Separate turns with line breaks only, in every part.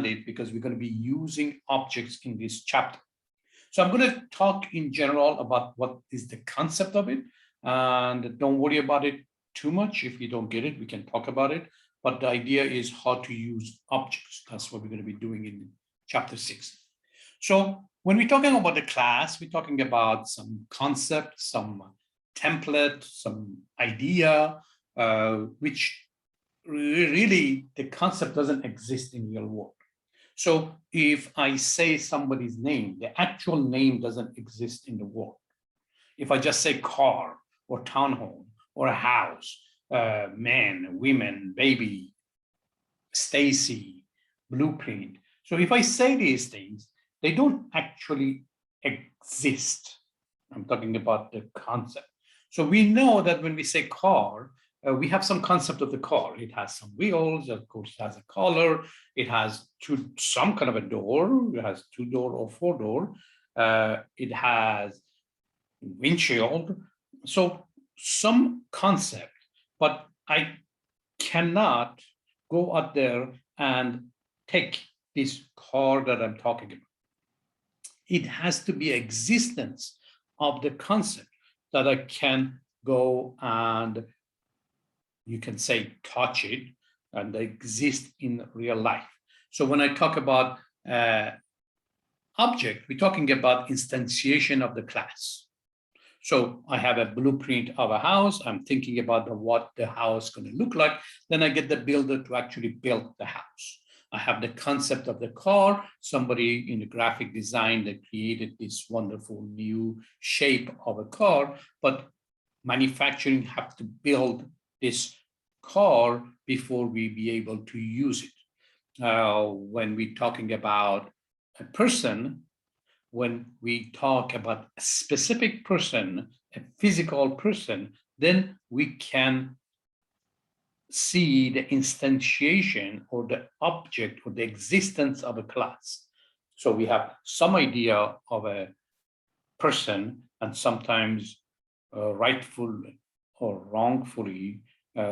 it because we're going to be using objects in this chapter. So I'm going to talk in general about what is the concept of it, and don't worry about it too much. If you don't get it, we can talk about it. But the idea is how to use objects. That's what we're going to be doing in chapter 6. So when we're talking about the class, we're talking about some concept, some template, some idea, which really the concept doesn't exist in real world. So if I say somebody's name, the actual name doesn't exist in the world. If I just say car or townhome or a house, man, women, baby, Stacy, blueprint. So if I say these things, they don't actually exist. I'm talking about the concept. So we know that when we say car, we have some concept of the car. It has some wheels, of course, it has a color, it has some kind of a door, it has 2-door or 4-door, it has windshield. So some concept, but I cannot go out there and take this car that I'm talking about. It has to be existence of the concept that I can go and you can say touch it and exist in real life. So when I talk about object, we're talking about instantiation of the class. So I have a blueprint of a house. I'm thinking about what the house is going to look like. Then I get the builder to actually build the house. I have the concept of the car. Somebody in the graphic design that created this wonderful new shape of a car, but manufacturing have to build this car before we be able to use it. When we're talking about a person, when we talk about a specific person, a physical person, then we can see the instantiation or the object or the existence of a class. So we have some idea of a person, and sometimes rightfully or wrongfully,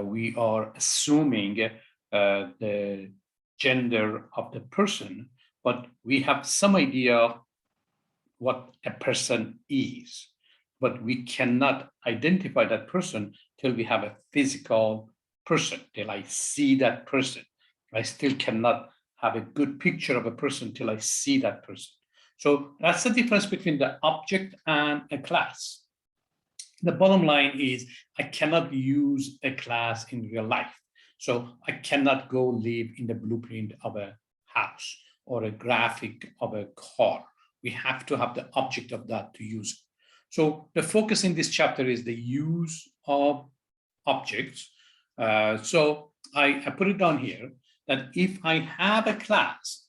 we are assuming the gender of the person, but we have some idea what a person is, but we cannot identify that person till we have a physical person, till I see that person. I still cannot have a good picture of a person till I see that person. So that's the difference between the object and a class. The bottom line is I cannot use a class in real life. So I cannot go live in the blueprint of a house or a graphic of a car. We have to have the object of that to use it. So the focus in this chapter is the use of objects. So I put it down here that if I have a class,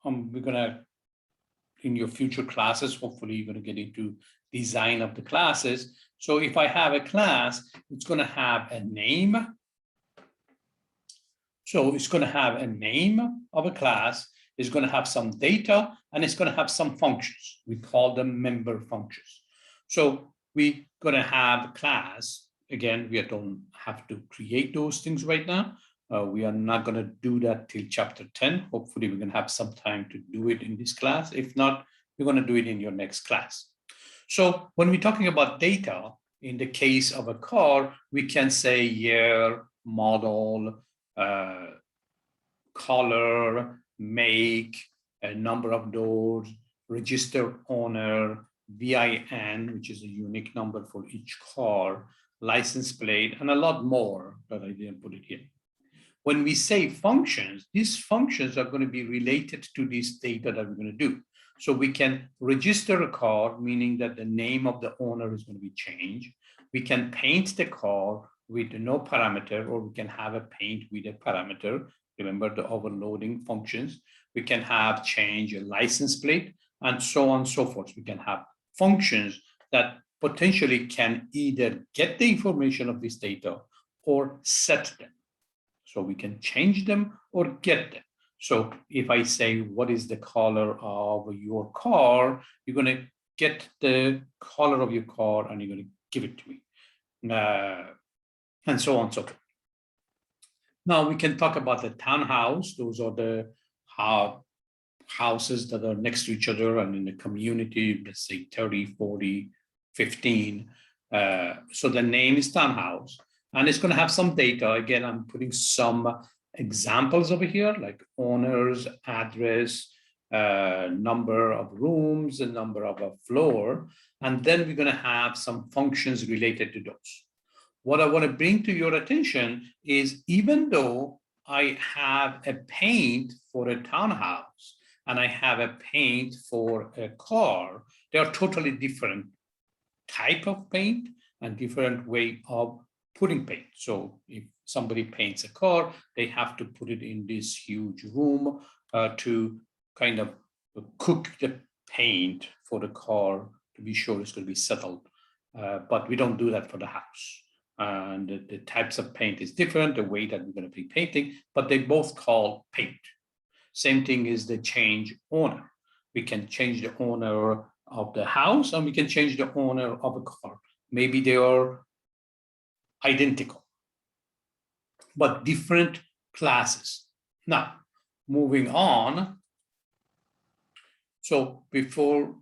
we're gonna, in your future classes, hopefully you're gonna get into design of the classes. So if I have a class, it's gonna have a name. So it's gonna have a name of a class, it's going to have some data, and it's going to have some functions. We call them member functions. So we're going to have a class. Again, we don't have to create those things right now. We are not going to do that till chapter 10. Hopefully, we're going to have some time to do it in this class. If not, we're going to do it in your next class. So when we're talking about data, in the case of a car, we can say year, model, color, make, a number of doors, registered owner, VIN, which is a unique number for each car, license plate, and a lot more that I didn't put it here. When we say functions, these functions are going to be related to this data that we're going to do. So we can register a car, meaning that the name of the owner is going to be changed. We can paint the car with no parameter, or we can have a paint with a parameter. Remember the overloading functions. We can have change a license plate and so on and so forth. We can have functions that potentially can either get the information of this data or set them. So we can change them or get them. So if I say, what is the color of your car, you're going to get the color of your car and you're going to give it to me. And so on and so forth. Now we can talk about the townhouse. Those are the houses that are next to each other and in the community, let's say 30, 40, 15. So the name is townhouse, and it's going to have some data. Again, I'm putting some examples over here, like owners, address, number of rooms, the number of a floor, and then we're going to have some functions related to those. What I want to bring to your attention is, even though I have a paint for a townhouse and I have a paint for a car, they are totally different type of paint and different way of putting paint. So if somebody paints a car, they have to put it in this huge room to kind of cook the paint for the car to be sure it's going to be settled. But we don't do that for the house. And the types of paint is different, the way that we're going to be painting, but they both call paint. Same thing is the change owner. We can change the owner of the house and we can change the owner of a car. Maybe they are identical, but different classes. Now, moving on. So before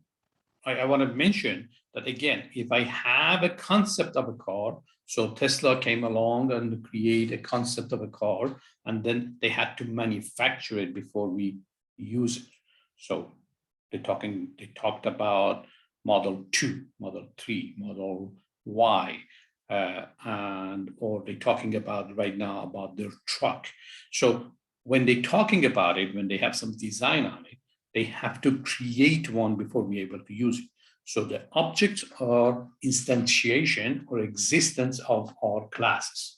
I want to mention that again, if I have a concept of a car, so Tesla came along and create a concept of a car, and then they had to manufacture it before we use it. So they talked about Model 2, Model 3, Model Y, or they're talking about right now about their truck. So when they're talking about it, when they have some design on it, they have to create one before we're able to use it. So the objects are instantiation or existence of our classes.